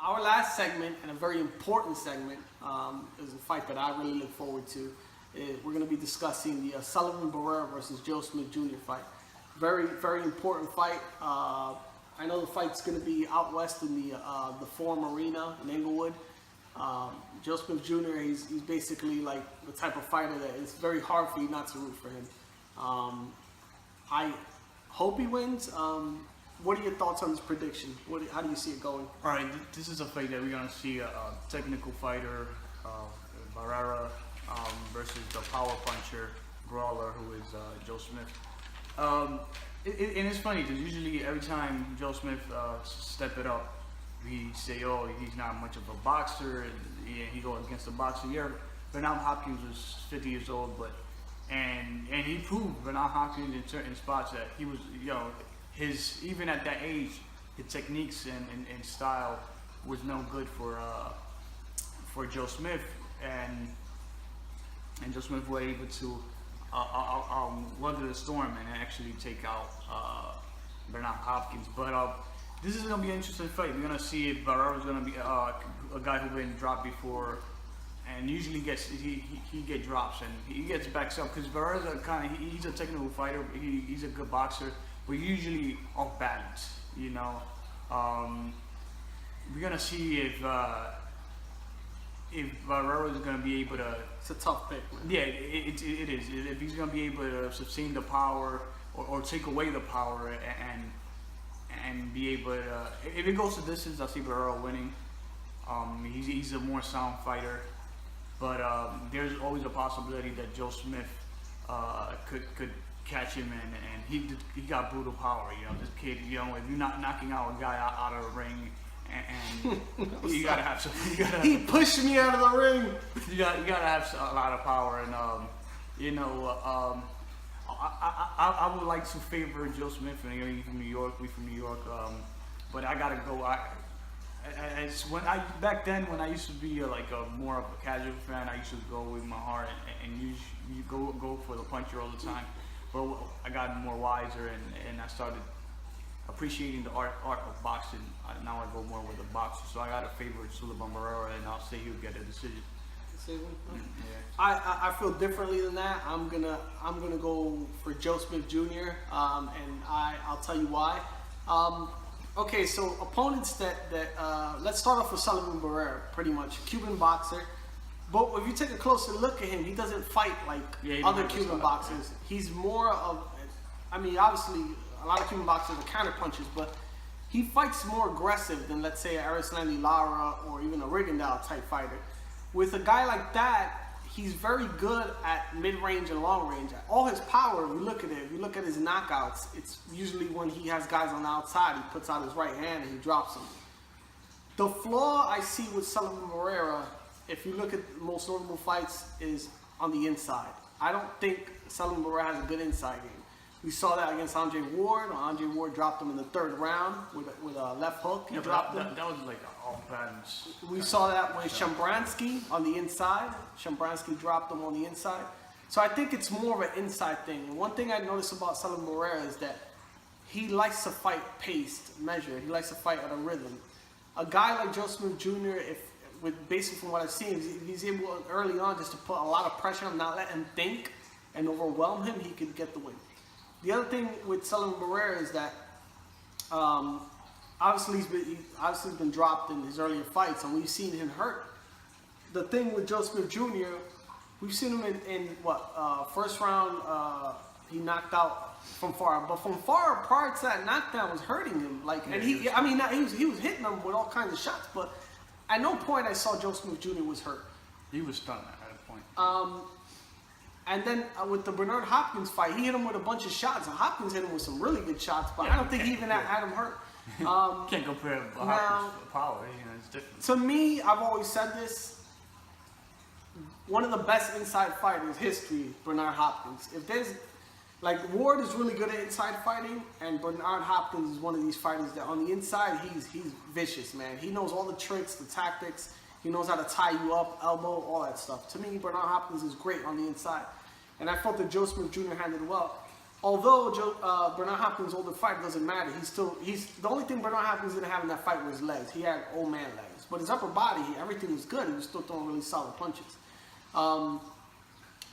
Our last segment, and a very important segment, is a fight that I really look forward to. We're going to be discussing the Sullivan Barrera versus Joe Smith Jr. fight. Very, very important fight. I know the fight's going to be out west in the Forum Arena in Inglewood. Joe Smith Jr., he's basically like the type of fighter that it's very hard for you not to root for him. I hope he wins. What are your thoughts on this prediction? How do you see it going? All right, this is a fight that we're going to see a technical fighter, Barrera, versus the power puncher, brawler, who is Joe Smith. And it's funny because usually every time Joe Smith step it up, we say, oh, he's not much of a boxer, and he goes against a boxer. Yeah, Bernard Hopkins was 50 years old, and he proved, Bernard Hopkins, in certain spots that he was, even at that age, his techniques and style was no good for Joe Smith, and Joe Smith was able to weather the storm and actually take out Bernard Hopkins. But this is going to be an interesting fight. We're going to see if Barrera is going to be a guy who's been dropped before, and usually he get drops and he gets back up because Barrera's he's a technical fighter. He's a good boxer, but usually off balance. We're going to see if Barrera is going to be able to. It's a tough pick, man. Yeah, it is. If he's going to be able to sustain the power or take away the power and be able to. If it goes to distance, I see Barrera winning. He's a more sound fighter, but there's always a possibility that Joe Smith could catch him, and he got brutal power. This kid. If you're not knocking out a guy out of the ring. And you gotta have some. He pushed me out of the ring. You gotta have a lot of power, and I would like to favor Joe Smith, and he's from New York. We from New York, but I gotta go. Back then when I used to be more of a casual fan, I used to go with my heart and you go for the puncher all the time. But I got more wiser and I started appreciating the art of boxing. Now I go more with the boxer, so I got to favor Sullivan Barrera, and I'll say he'll get a decision. Yeah. I feel differently than that. I'm gonna go for Joe Smith Jr. And I'll tell you why. Okay, so opponents that let's start off with Sullivan Barrera, pretty much Cuban boxer. But if you take a closer look at him, he doesn't fight like other Cuban boxers. He's more of, obviously. A lot of Cuban boxers are counter punches, but he fights more aggressive than, let's say, Arislandi Lara or even a Rigondeaux type fighter. With a guy like that, he's very good at mid-range and long range. All his power, if you look at it, if you look at his knockouts, it's usually when he has guys on the outside, he puts out his right hand and he drops them. The flaw I see with Sullivan Barrera, if you look at most notable fights, is on the inside. I don't think Sullivan Barrera has a good inside game. We saw that against Andrzej Ward. Andrzej Ward dropped him in the third round with a left hook. He dropped him. That was like an off-balance. We saw that with Shambransky on the inside. Shambransky dropped him on the inside. So I think it's more of an inside thing. And one thing I noticed about Sullivan Barrera is that he likes to fight paced, measured. He likes to fight at a rhythm. A guy like Joe Smith Jr., basically from what I've seen, he's able early on just to put a lot of pressure on him, not let him think and overwhelm him, he could get the win. The other thing with Sullivan Barrera is that obviously he's been dropped in his earlier fights, and we've seen him hurt. The thing with Joe Smith Jr., we've seen him in first round, he knocked out Fonfara, but Fonfara prior to that knockdown was hurting him. He was hitting him with all kinds of shots, but at no point I saw Joe Smith Jr. was hurt. He was stunned at a point. And then with the Bernard Hopkins fight, he hit him with a bunch of shots. And Hopkins hit him with some really good shots, but I don't think he even had him hurt. Can't compare Hopkins' power. It's different. To me, I've always said this. One of the best inside fighters in history, Bernard Hopkins. If there's Ward is really good at inside fighting, and Bernard Hopkins is one of these fighters that on the inside he's vicious, man. He knows all the tricks, the tactics. He knows how to tie you up, elbow, all that stuff. To me, Bernard Hopkins is great on the inside. And I felt that Joe Smith Jr. handled it well. although Bernard Hopkins' older fight doesn't matter, he's the only thing Bernard Hopkins didn't have in that fight were his legs. He had old man legs, but his upper body, everything was good. He was still throwing really solid punches.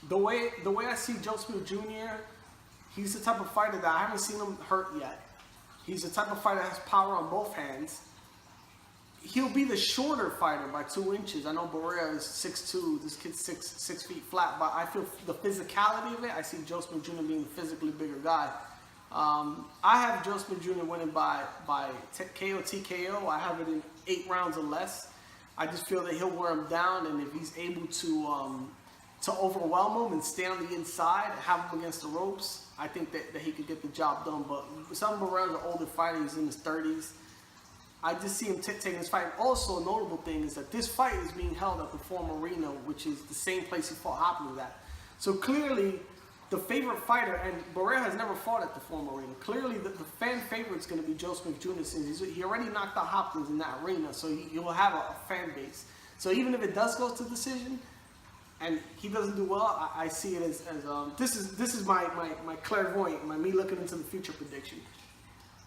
The way I see Joe Smith Jr., he's the type of fighter that I haven't seen him hurt yet. He's the type of fighter that has power on both hands. He'll be the shorter fighter by 2 inches. I know Barrera is 6'2", this kid's 6 feet flat, but I feel the physicality of it, I see Joe Smith Jr. being the physically bigger guy. I have Joe Smith Jr. winning by KO, TKO. I have it in 8 rounds or less. I just feel that he'll wear him down, and if he's able to overwhelm him and stay on the inside, have him against the ropes, I think that he could get the job done. But Sullivan Barrera's an older fighter, he's in his 30s. I just see him taking this fight. Also, a notable thing is that this fight is being held at the Forum Arena, which is the same place he fought Hopkins at. So clearly, the favorite fighter, and Barrera has never fought at the Forum Arena. Clearly, the fan favorite's going to be Joe Smith Jr. since he already knocked out Hopkins in that arena, so he will have a fan base. So even if it does go to decision, and he doesn't do well, I see it as this is my clairvoyant, me looking into the future prediction.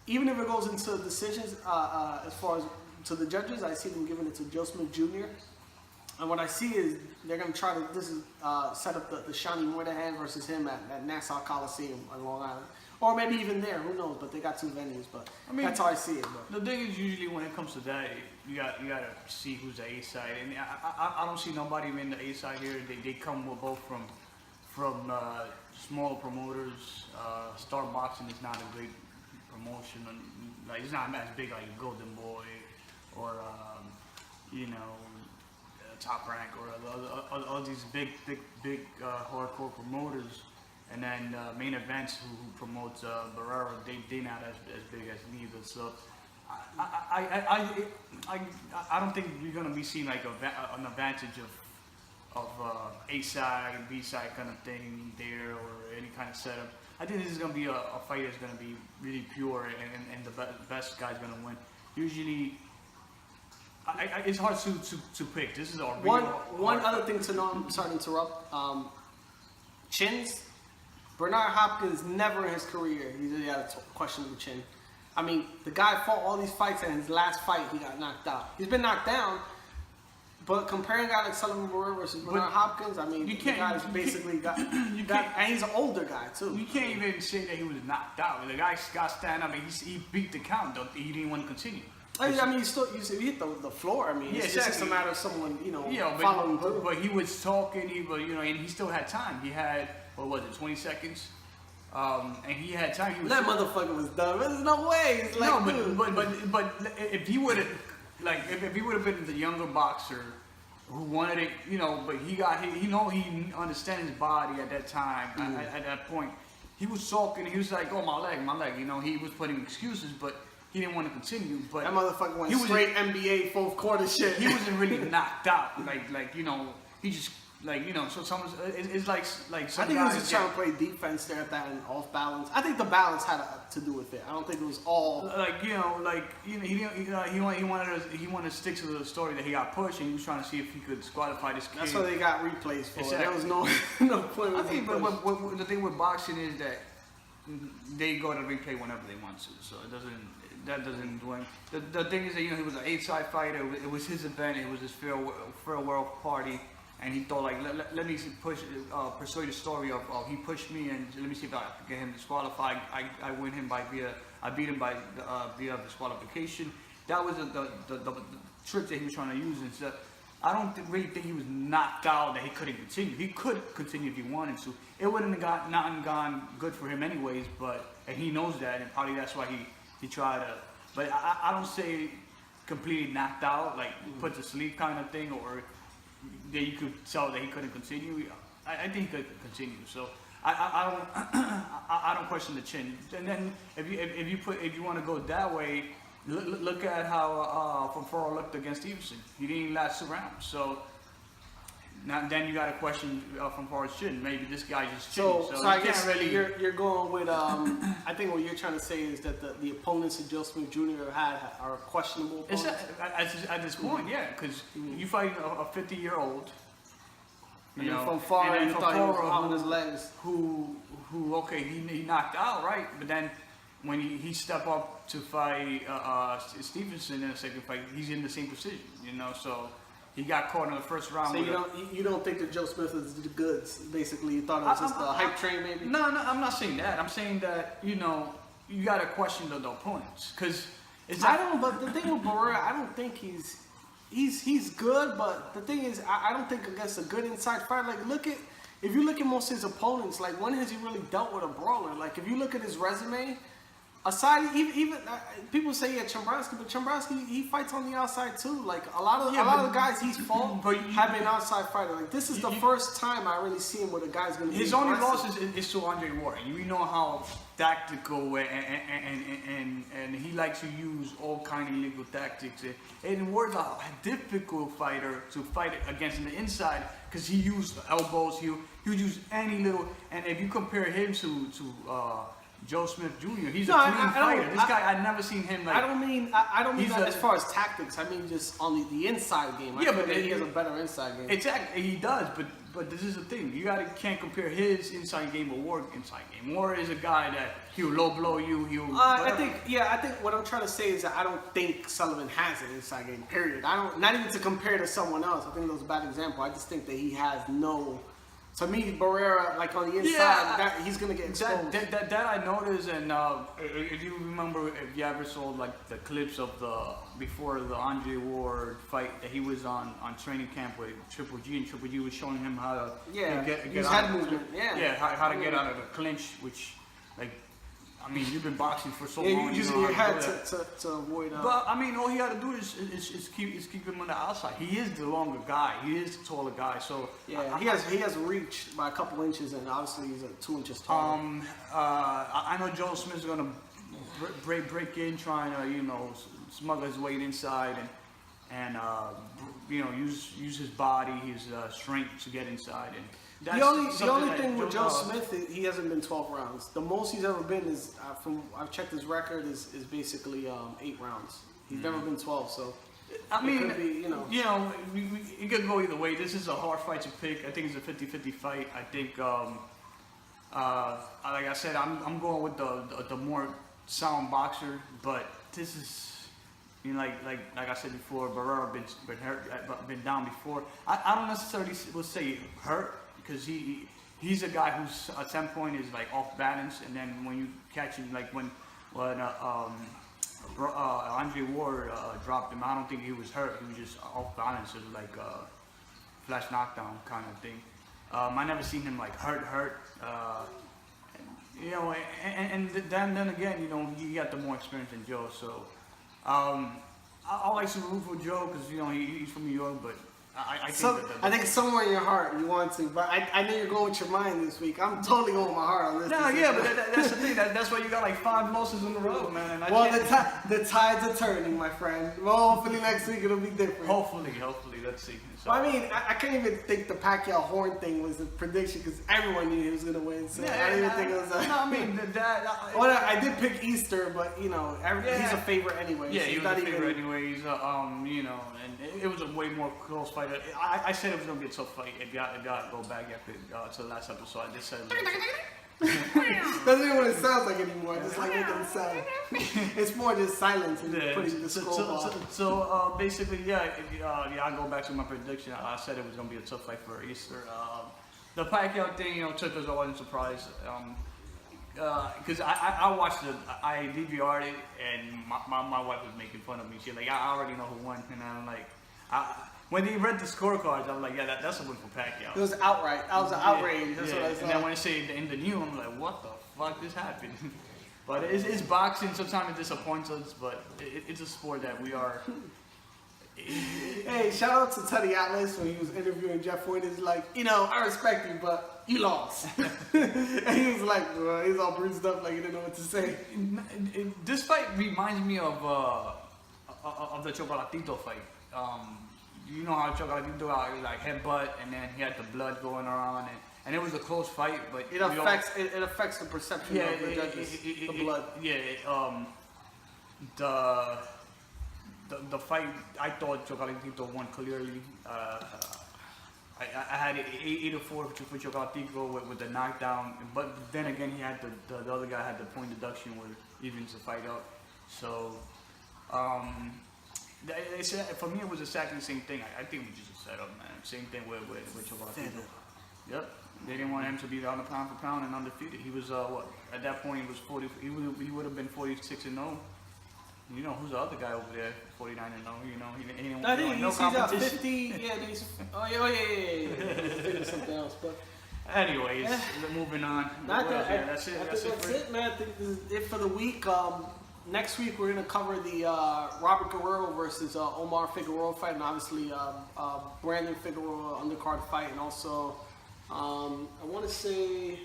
Even if it goes into decisions, as far as to the judges, I see them giving it to Joe Smith Jr. And what I see is they're going to try to set up the Shawnee Moynihan versus him at Nassau Coliseum on Long Island. Or maybe even there, who knows, but they got 2 venues, but I mean, that's how I see it. Bro. The thing is, usually when it comes to that, you got to see who's the A side, and I don't see nobody in the A side here. They come with both from small promoters. Star Boxing is not a great promotion, like it's not as big like Golden Boy or Top Rank or all these big hardcore promoters. And then Main Events, who promotes Barrera, they not as big as neither. So I don't think we're gonna be seeing like an advantage of A side and B side kind of thing there, or any kind of setup. I think this is gonna be a fight that's gonna be really pure, and the best guy's gonna win. Usually, it's hard to pick. This is our one other thing to know. I'm sorry to interrupt. Chins. Bernard Hopkins never in his career he had a questionable chin. I mean, the guy fought all these fights, and his last fight he got knocked out. He's been knocked down, but comparing a guy like Sullivan Barrera versus Bernard Hopkins, I mean, the guy's basically and he's an older guy too. You can't even say that he was knocked out. The guy got stand up and he beat the count. He didn't want to continue. I mean, he hit the floor. I mean, it's just a matter of someone, following through. But he was talking, and he still had time. He had, 20 seconds? And he had time. That motherfucker was done. There's no way. It's like, no, but if he would have, if he would have been the younger boxer who wanted it, but he understands his body at that time. At that point, he was talking. He was like, "Oh, my leg." He was putting excuses, but he didn't want to continue. But that motherfucker went straight NBA fourth quarter shit. He wasn't really knocked out. He just. So someone's, it's like some I think he was just trying to play defense there at that and off balance. I think the balance had to do with it. I don't think it was all he wanted to stick to the story that he got pushed, and he was trying to see if he could disqualify this kid. That's what they got replays for. Exactly. There was no point. I think, but the thing with boxing is that they go to replay whenever they want to, so that doesn't do anything. The thing is that he was an 8-side fighter. It was his event. It was his farewell party. And he thought, let me pursue the story of he pushed me, and let me see if I can get him disqualified. I win him I beat him via disqualification. That was the trick that he was trying to use. And so I don't really think he was knocked out that he couldn't continue. He could continue if he wanted to. It wouldn't have gone good for him anyways, and he knows that, and probably that's why he tried to. But I don't say completely knocked out, put to sleep kind of thing, or that you could tell that he couldn't continue. I think he could continue. So I don't question the chin. And then if you want to go that way, look at how Fonfara looked against Stevenson. He didn't last a round. So now then you got to question Fonfara's chin. Maybe this guy just chilling. So I guess really you're going with I think what you're trying to say is that the opponents that Joe Smith Jr. are questionable opponents. At this point, yeah, because you fight a 50-year-old. You know, Fonfara, and you then thought he was Fonfara, out on his legs. who okay, he knocked out, right? But then when he stepped up to fight Stevenson in the second fight, he's in the same position, you know. So he got caught in the first round. So you don't think that Joe Smith is the goods? Basically, you thought it was just a hype train, maybe? No, I'm not saying that. I'm saying that, you know, you got to question the opponents, because I don't. But the thing with Barrera, I don't think he's good. But the thing is, I don't think against a good inside fighter. Like, if you look at most of his opponents, like, when has he really dealt with a brawler? Like, if you look at his resume, aside even people say Chombrowski, but Chombrowski, he fights on the outside too. Like, a lot of the guys he's fought have been outside fighter. Like, this is the first time I really see him where the guy's gonna be his only aggressive. loss is to Andrzej Ward. We know how tactical and he likes to use all kind of illegal tactics. And Ward's a difficult fighter to fight against in the inside, because he used elbows. He would use any little. And if you compare him to Joe Smith Jr., he's a clean fighter. This guy, I've never seen him like. I don't mean that as far as tactics. I mean just on the inside game. Yeah, but he has a better inside game. Exactly, he does. But this is the thing. You can't compare his inside game with Ward's inside game. Ward is a guy that he'll low blow you. I think what I'm trying to say is that I don't think Sullivan has an inside game. Period. Not even to compare to someone else. I think that was a bad example. I just think that he has no. To me, Barrera, like on the inside, he's gonna get exposed. That I noticed, and if you remember, if you ever saw like the clips of before the Andrzej Ward fight, that he was on training camp with Triple G, and Triple G was showing him how to get his out head of movement. how to get out of the clinch, which, like, I mean, you've been boxing for so long. You're using your head to avoid. But I mean, all he had to do is keep him on the outside. He is the longer guy. He is the taller guy. So yeah, he has reached by a couple inches, and obviously he's 2 inches taller. I know Joe Smith's gonna break in, trying to smuggle his weight inside and use his body, his strength to get inside. And the only thing with Joe Smith is he hasn't been 12 rounds. The most he's ever been is I've checked his record is basically 8 rounds. He's never been 12. So I mean, it could be, it could go either way. This is a hard fight to pick. I think it's a 50-50 fight. I think, like I said, I'm going with the more sound boxer. But this is, like I said before, Barrera been down before. I don't necessarily will say hurt, because he's a guy who's at some point is like off balance, and then when you catch him, like when Andrzej Ward dropped him, I don't think he was hurt. He was just off balance. It was like a flash knockdown kind of thing. I never seen him like hurt. And then again, he got the more experience than Joe. So I like to root for Joe, because he's from New York, but. I think somewhere in your heart you want to, but I know you're going with your mind this week. I'm totally going with my heart on this. No, yeah, but that's the thing. That's why you got like 5 losses in a row, man. The tides are turning, my friend. Well, hopefully next week it'll be different. Hopefully, let's see. So, I mean, I can't even think the Pacquiao Horn thing was a prediction, because everyone knew he was gonna win. So I didn't even think it was. I mean, I did pick Easter, but he's a favorite anyway. Yeah, so he was a favorite anyways. And it was a way more close fight. I said it was gonna be a tough fight. If y'all go back to the last episode, I just said. Doesn't even what it sounds like anymore. I just like making it sound. It's more just silence and putting the scroll off. So basically, I go back to my prediction. I said it was gonna be a tough fight for Easter. The Pacquiao thing, took us all in surprise. Because I watched I DVR'd it, and my wife was making fun of me. She's like, I already know who won, and I'm like, when they read the scorecards, I'm like, yeah, that's a win for Pacquiao. It was outright. I was outraged. That's what I saw. And then when I say in the news, I'm like, what the fuck this happened? But it's boxing. Sometimes it disappoints us, but it's a sport that we are. Hey, shout out to Teddy Atlas when he was interviewing Jeff Wade. He's like, I respect you, but you lost. And he was like, he's all bruised up, like he didn't know what to say. This fight reminds me of the Chocolatito fight. You know how Chocolatito like headbutt, and then he had the blood going around, and it was a close fight, but it affects the perception of the judges, the blood. The fight, I thought Chocolatito won clearly. I had 8-4 for Chocolatito with the knockdown, but then again he had the other guy had the point deduction where evens the fight up. So they said for me it was exactly the same thing. I think it was just a setup, man. Same thing with Chocolatito. Yep. They didn't want him to be on the pound for pound and undefeated. He was what? At that point, he was 40. He would have been 46-0. You know who's the other guy over there? 49-0. You know he didn't I want think no he's got competition. 50. Yeah, yeah. Something else, but Anyways, moving on. not that. Yeah, that's it. I That's think it. that's For it, man. I think this is it for the week. Next week we're gonna cover the Robert Guerrero versus Omar Figueroa fight, and obviously Brandon Figueroa undercard fight, and also I want to say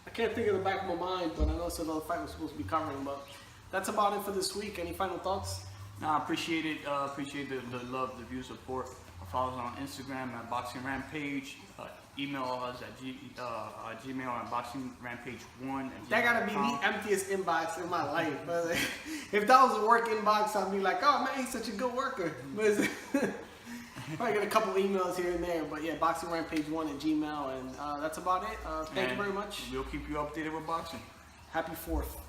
I can't think of the back of my mind, but I know it's another fight we're supposed to be covering. But that's about it for this week. Any final thoughts? Nah, appreciate it. Appreciate the love, the view, support. Follow us on Instagram at Boxing Rampage. Email us at Gmail at BoxingRampage1. That gotta be the emptiest inbox in my life. But if that was a work inbox, I'd be like, oh man, he's such a good worker. But probably get a couple emails here and there. But yeah, BoxingRampage1 at Gmail, and that's about it. Thank you very much. We'll keep you updated with boxing. Happy 4th.